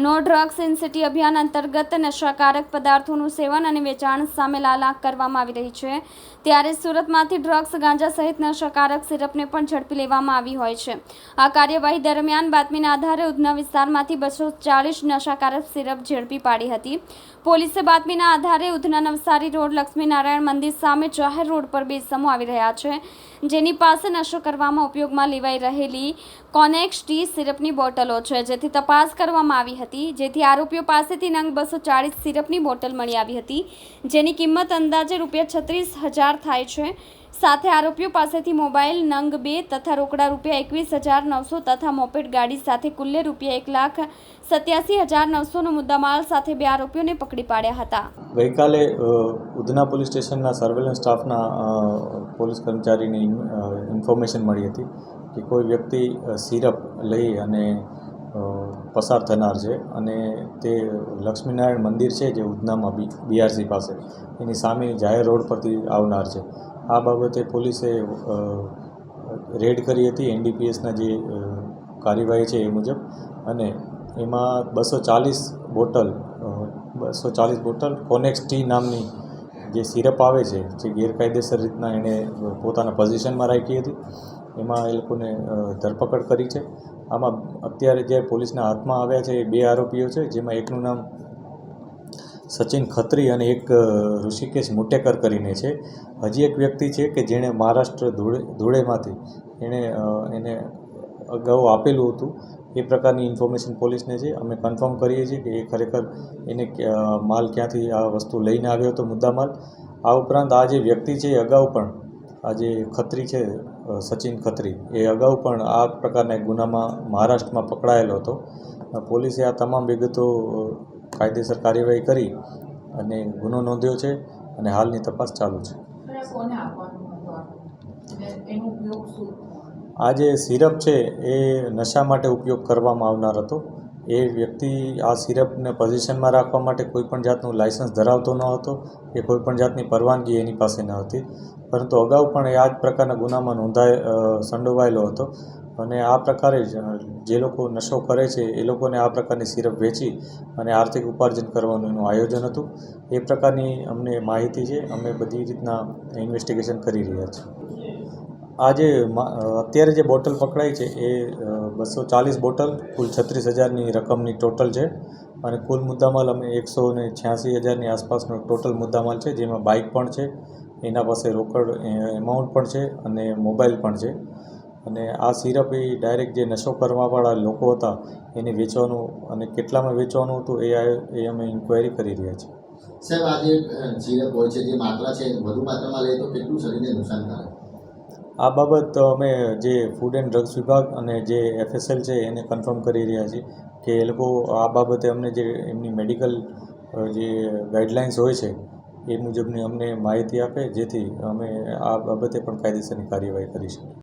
No drugs in city અભિયાન અંતર્ગત નશાકારક પદાર્થોનું સેવન અને વેચાણ સામે લાલાક કરવામાં આવી રહી છે, ત્યારે સુરતમાંથી ડ્રગ્સ, ગાંજા સહિત નશાકારક સિરપને પણ ઝડપી લેવામાં આવી હોય છે. આ કાર્યવાહી દરમિયાન બાતમીના આધારે ઉધના વિસ્તારમાંથી 240 નશાકારક સિરપ ઝડપી પાડી હતી. પોલીસે બાતમીના આધારે ઉધના નવસારી રોડ લક્ષ્મીનારાયણ મંદિર સામે જાહેર રોડ પર બે ઇસમો આવી રહ્યા છે, જેની પાસે નશો કરવામાં ઉપયોગમાં લેવાઈ રહેલી કોનેક્સ ટી સિરપની બોટલો છે, જેથી તપાસ કરવામાં આવી હતી, જેથી આરોપીઓ પાસેથી નંગ 240 સિરપની બોટલ મળી આવી હતી, જેની કિંમત અંદાજે ₹36,000 થાય છે. સાથે આરોપીઓ પાસેથી મોબાઈલ નંગ 2 તથા રોકડા ₹21,900 તથા મોપેડ ગાડી સાથે કુલ્લે ₹1,87,900નો મુદ્દામાલ સાથે બે આરોપીઓને પકડી પાડ્યા હતા. ગઈકાલે ઉધના પોલીસ સ્ટેશનના સર્વેલન્સ સ્ટાફના પોલીસ કર્મચારીને ઇન્ફોર્મેશન મળી હતી કે કોઈ વ્યક્તિ સિરપ લઈ અને પસાર થનાર છે અને તે લક્ષ્મીનારાયણ મંદિર છે જે ઉધનામાં BRC પાસે એની સામેની જાહેર રોડ પરથી આવનાર છે. આ બાબતે પોલીસે રેડ કરી હતી NDPSના જે કાર્યવાહી છે એ મુજબ, અને એમાં 240 બોટલ કોનેક્સ ટી નામની જે સિરપ આવે છે, જે ગેરકાયદેસર રીતના એણે પોતાના પોઝિશનમાં રાખી હતી, એમાં એ લોકોને ધરપકડ કરી છે. આમાં અત્યારે જે પોલીસના હાથમાં આવ્યા છે એ બે આરોપીઓ છે, જેમાં એકનું નામ સચિન ખત્રી અને એક ઋષિકેશ મુટેકર કરીને છે. હજી એક વ્યક્તિ છે કે જેણે મહારાષ્ટ્ર ધૂળેમાંથી એને અગાઉ આપેલું હતું. એ પ્રકારની ઇન્ફોર્મેશન પોલીસને છે. અમે કન્ફર્મ કરીએ છીએ કે એ ખરેખર એને માલ ક્યાંથી આ વસ્તુ લઈને આવ્યો હતો, મુદ્દામાલ. આ ઉપરાંત આ જે વ્યક્તિ છે એ અગાઉ પણ, આ જે ખત્રી છે સચિન ખત્રી, એ અગાઉ પણ આ પ્રકારના એક ગુનામાં મહારાષ્ટ્રમાં પકડાયેલો હતો. પોલીસે આ તમામ વિગતો કાયદેસર કાર્યવાહી કરી અને ગુનો નોંધ્યો છે અને હાલની તપાસ ચાલુ છે. આ જે સિરપ છે એ નશા માટે ઉપયોગ કરવામાં આવનાર હતો. એ વ્યક્તિ આ સિરપને પોઝિશનમાં રાખવા માટે કોઈપણ જાતનું લાયસન્સ ધરાવતો ન હતો કે કોઈપણ જાતની પરવાનગી એની પાસે ન હતી, પરંતુ અગાઉ પણ એ આ જ પ્રકારના ગુનામાં સંડોવાયેલો હતો. અને આ પ્રકારે જે લોકો નશો કરે છે એ લોકોને આ પ્રકારની સિરપ વેચી અને આર્થિક ઉપાર્જન કરવાનું એનું આયોજન હતું. એ પ્રકારની અમને માહિતી છે. અમે બધી રીતના ઇન્વેસ્ટિગેશન કરી રહ્યા છીએ. આ જે અત્યારે જે બોટલ પકડાઈ છે એ 240 બોટલ કુલ 36,000ની રકમની ટોટલ છે, અને કુલ મુદ્દામાલ અમે 186,000ની આસપાસનો ટોટલ મુદ્દામાલ છે, જેમાં બાઇક પણ છે, એના પાસે રોકડ એમાઉન્ટ પણ છે અને મોબાઈલ પણ છે. અને આ સિરપ એ ડાયરેક્ટ જે નશો કરવાવાળા લોકો હતા એને વેચવાનું અને કેટલામાં વેચવાનું હતું એ અમે ઇન્ક્વાયરી કરી રહ્યા છીએ. સાહેબ, આ જે સિરપ હોય છે, જે માત્રા છે, વધુ માત્રામાં લે તો કેટલું શરીરને નુકસાન કરે? આ બાબત અમે જે ફૂડ એન્ડ ડ્રગ્સ વિભાગ અને જે FSL છે એને કન્ફર્મ કરી રહ્યા છીએ કે એ લોકો આ બાબતે અમને જે એમની મેડિકલ જે ગાઈડલાઇન્સ હોય છે એ મુજબની અમને માહિતી આપે, જેથી અમે આ બાબતે પણ કાયદેસરની કાર્યવાહી કરી શકીએ.